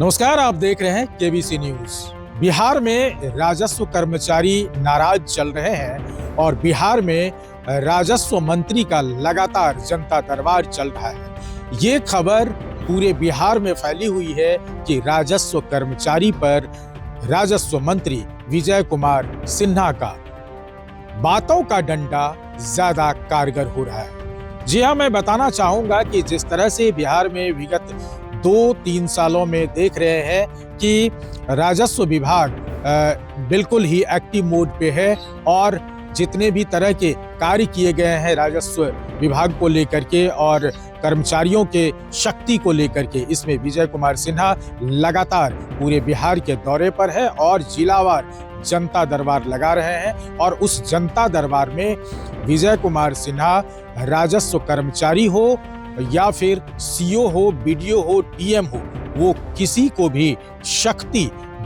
नमस्कार, आप देख रहे हैं केबीसी न्यूज। बिहार में राजस्व कर्मचारी नाराज चल रहे हैं और बिहार में राजस्व मंत्री का लगातार जनता दरबार चल रहा है। ये खबर पूरे बिहार में फैली हुई है कि राजस्व कर्मचारी पर राजस्व मंत्री विजय कुमार सिन्हा का बातों का डंडा ज्यादा कारगर हो रहा है। जी हाँ, मैं बताना चाहूंगा कि जिस तरह से बिहार में विगत 2-3 सालों में देख रहे हैं कि राजस्व विभाग बिल्कुल ही एक्टिव मोड पे है और जितने भी तरह के कार्य किए गए हैं राजस्व विभाग को लेकर के और कर्मचारियों के शक्ति को लेकर के, इसमें विजय कुमार सिन्हा लगातार पूरे बिहार के दौरे पर है और जिलावार जनता दरबार लगा रहे हैं। और उस जनता दरबार में विजय कुमार सिन्हा राजस्व कर्मचारी हो या फिर सीओ हो, बीडीओ हो, टीएम हो, वो किसी को भी शक्ति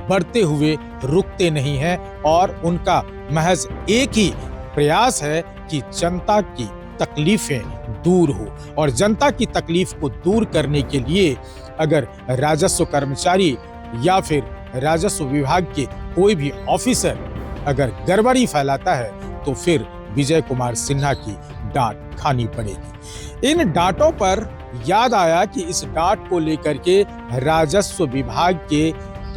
बढ़ते हुए रुकते नहीं हैं और उनका महज एक ही प्रयास है कि जनता की तकलीफें दूर हो। और जनता की तकलीफ को दूर करने के लिए अगर राजस्व कर्मचारी या फिर राजस्व विभाग के कोई भी ऑफिसर अगर गड़बड़ी फैलाता है तो फिर विजय कुमार सिन्हा की डांट खानी पड़ेगी। इन डांटों पर याद आया कि इस डांट को लेकर के राजस्व विभाग के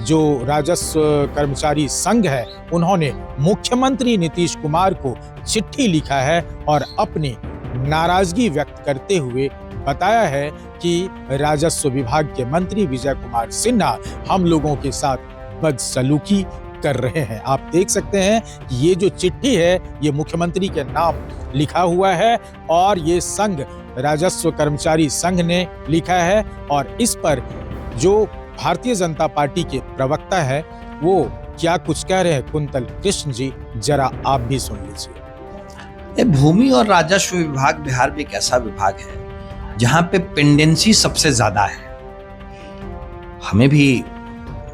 जो राजस्व कर्मचारी संघ है, उन्होंने मुख्यमंत्री नीतीश कुमार को चिट्ठी लिखा है और अपनी नाराजगी व्यक्त करते हुए बताया है कि राजस्व विभाग के मंत्री विजय कुमार सिन्हा हम लोगों के साथ बदसलूकी कर रहे हैं। आप देख सकते हैं कि ये जो चिट्ठी है ये मुख्यमंत्री के नाम लिखा हुआ है और ये संघ राजस्व कर्मचारी संघ ने लिखा है। और इस पर जो भारतीय जनता पार्टी के प्रवक्ता है वो क्या कुछ कह रहे हैं, कुंतल कृष्ण जी, जरा आप भी सुन लीजिए। भूमि और राजस्व विभाग बिहार में एक ऐसा विभाग है जहां पे पेंडेंसी सबसे ज्यादा है। हमें भी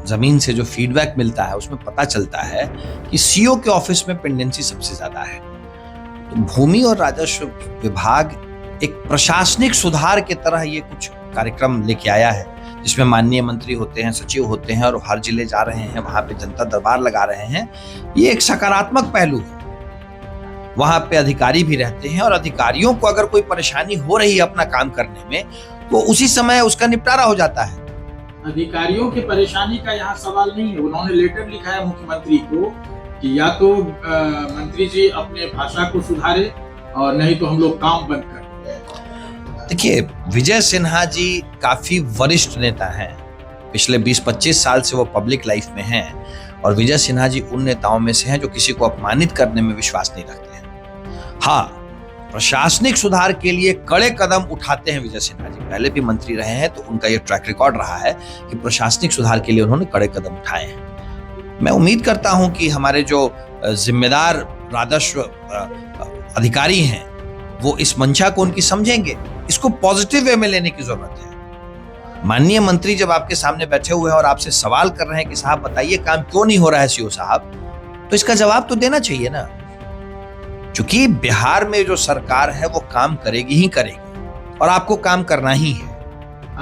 जमीन से जो फीडबैक मिलता है उसमें पता चलता है कि सीओ के ऑफिस में पेंडेंसी सबसे ज्यादा है। तो भूमि और राजस्व विभाग एक प्रशासनिक सुधार की तरह ये कुछ कार्यक्रम लेके आया है जिसमें माननीय मंत्री होते हैं, सचिव होते हैं और हर जिले जा रहे हैं, वहां पे जनता दरबार लगा रहे हैं। ये एक सकारात्मक पहलू है। वहां पे अधिकारी भी रहते हैं और अधिकारियों को अगर कोई परेशानी हो रही है अपना काम करने में तो उसी समय उसका निपटारा हो जाता है। अधिकारियों की परेशानी का यहाँ सवाल नहीं है। उन्होंने लेटर लिखा है मुख्यमंत्री को कि या तो मंत्री जी अपने भाषा को सुधारे और नहीं तो हम लोग काम बंद कर। देखिए, विजय सिन्हा जी काफी वरिष्ठ नेता हैं। पिछले 20-25 साल से वो पब्लिक लाइफ में हैं और विजय सिन्हा जी उन नेताओं में से हैं जो किसी को अपमानित करने में विश्वास नहीं रखते हैं। हाँ, प्रशासनिक सुधार के लिए कड़े कदम उठाते हैं विजय सिन्हा जी। पहले भी मंत्री रहे हैं तो उनका ये ट्रैक रिकॉर्ड रहा है कि प्रशासनिक सुधार के लिए उन्होंने कड़े कदम उठाए हैं। मैं उम्मीद करता हूं कि हमारे जो जिम्मेदार राजस्व अधिकारी हैं वो इस मंशा को उनकी समझेंगे। इसको पॉजिटिव वे में लेने की जरूरत है। माननीय मंत्री जब आपके सामने बैठे हुए हैं और आपसे सवाल कर रहे हैं कि साहब बताइए काम क्यों नहीं हो रहा है सीओ साहब, तो इसका जवाब तो देना चाहिए ना। क्योंकि बिहार में जो सरकार है वो काम करेगी ही करेगी और आपको काम करना ही है।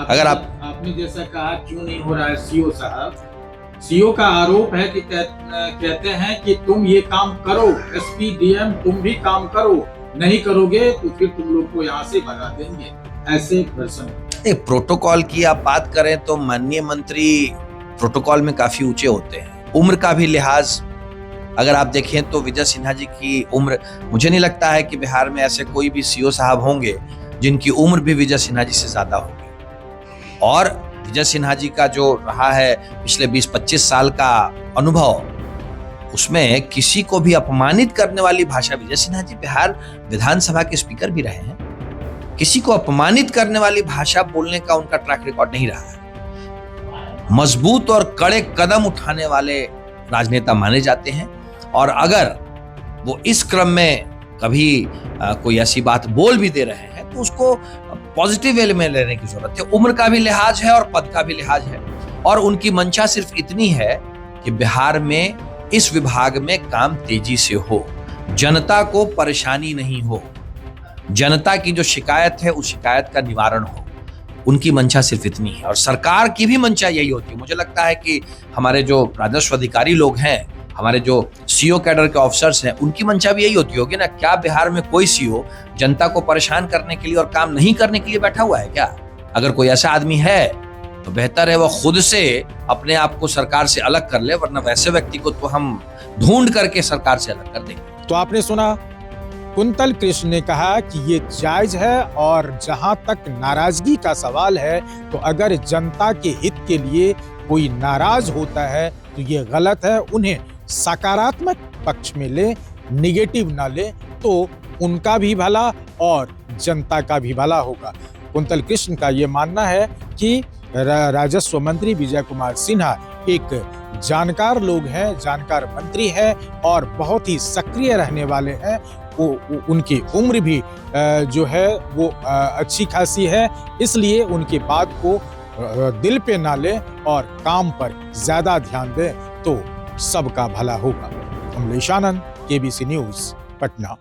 अगर आपने जैसा कहा क्यों नहीं हो रहा है सीओ साहब, सीओ का आरोप है कि कहते हैं कि तुम ये काम करो, एसपी डीएम तुम भी काम करो, नहीं करोगे तो फिर तुम लोग को यहाँ से भगा देंगे। ऐसे पर्सन प्रोटोकॉल की आप बात करें तो माननीय मंत्री प्रोटोकॉल में काफी ऊंचे होते हैं। उम्र का भी लिहाज अगर आप देखें तो विजय सिन्हा जी की उम्र, मुझे नहीं लगता है कि बिहार में ऐसे कोई भी सीओ साहब होंगे जिनकी उम्र भी विजय सिन्हा जी से ज्यादा होगी। और विजय सिन्हा जी का जो रहा है पिछले 20-25 साल का अनुभव, उसमें किसी को भी अपमानित करने वाली भाषा, विजय सिन्हा जी बिहार विधानसभा के स्पीकर भी रहे हैं, किसी को अपमानित करने वाली भाषा बोलने का उनका ट्रैक रिकॉर्ड नहीं रहा है। मजबूत और कड़े कदम उठाने वाले राजनेता माने जाते हैं और अगर वो इस क्रम में कभी कोई ऐसी बात बोल भी दे रहे हैं तो उसको पॉजिटिव वे में लेने की जरूरत है। उम्र का भी लिहाज है और पद का भी लिहाज है और उनकी मंशा सिर्फ इतनी है कि बिहार में इस विभाग में काम तेजी से हो, जनता को परेशानी नहीं हो, जनता की जो शिकायत है उस शिकायत का निवारण हो। उनकी मंशा सिर्फ इतनी है और सरकार की भी मंशा यही होती है। मुझे लगता है कि हमारे जो राजस्व अधिकारी लोग हैं, हमारे जो सीओ कैडर के ऑफिसर्स हैं, उनकी मंशा भी यही होती होगी ना। क्या बिहार में कोई सीओ जनता को परेशान करने के लिए और काम नहीं करने के लिए बैठा हुआ है क्या? अगर कोई ऐसा आदमी है तो बेहतर है वो खुद से अपने आप को सरकार से अलग कर ले, वरना वैसे व्यक्ति को तो हम ढूंढ करके सरकार से अलग कर देंगे। तो आपने सुना, कुंतल कृष्ण ने कहा कि ये जायज है और जहां तक नाराजगी का सवाल है तो अगर जनता के हित के लिए कोई नाराज होता है तो ये गलत है। उन्हें सकारात्मक पक्ष में ले, निगेटिव ना ले, तो उनका भी भला और जनता का भी भला होगा। कुंतल कृष्ण का ये मानना है कि राजस्व मंत्री विजय कुमार सिन्हा एक जानकार लोग हैं, जानकार मंत्री हैं और बहुत ही सक्रिय रहने वाले हैं। उनकी उम्र भी जो है वो अच्छी खासी है, इसलिए उनकी बात को दिल पे ना ले और काम पर ज्यादा ध्यान दे तो सबका भला होगा। Kamlesh Anand, KBC news, Patna.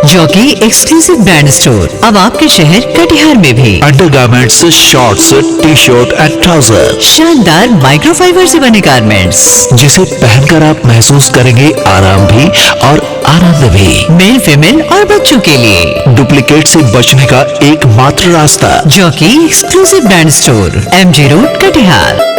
Jockey exclusive brand store अब आपके शहर कटिहार में भी। Undergarments, shorts, T shirt and trouser, शानदार माइक्रोफाइबर से बने गारमेंट्स जिसे पहनकर आप महसूस करेंगे आराम भी और आनंद भी। मेल, फीमेल और बच्चों के लिए डुप्लीकेट से बचने का एकमात्र रास्ता jockey exclusive brand store, MG road, Katihar.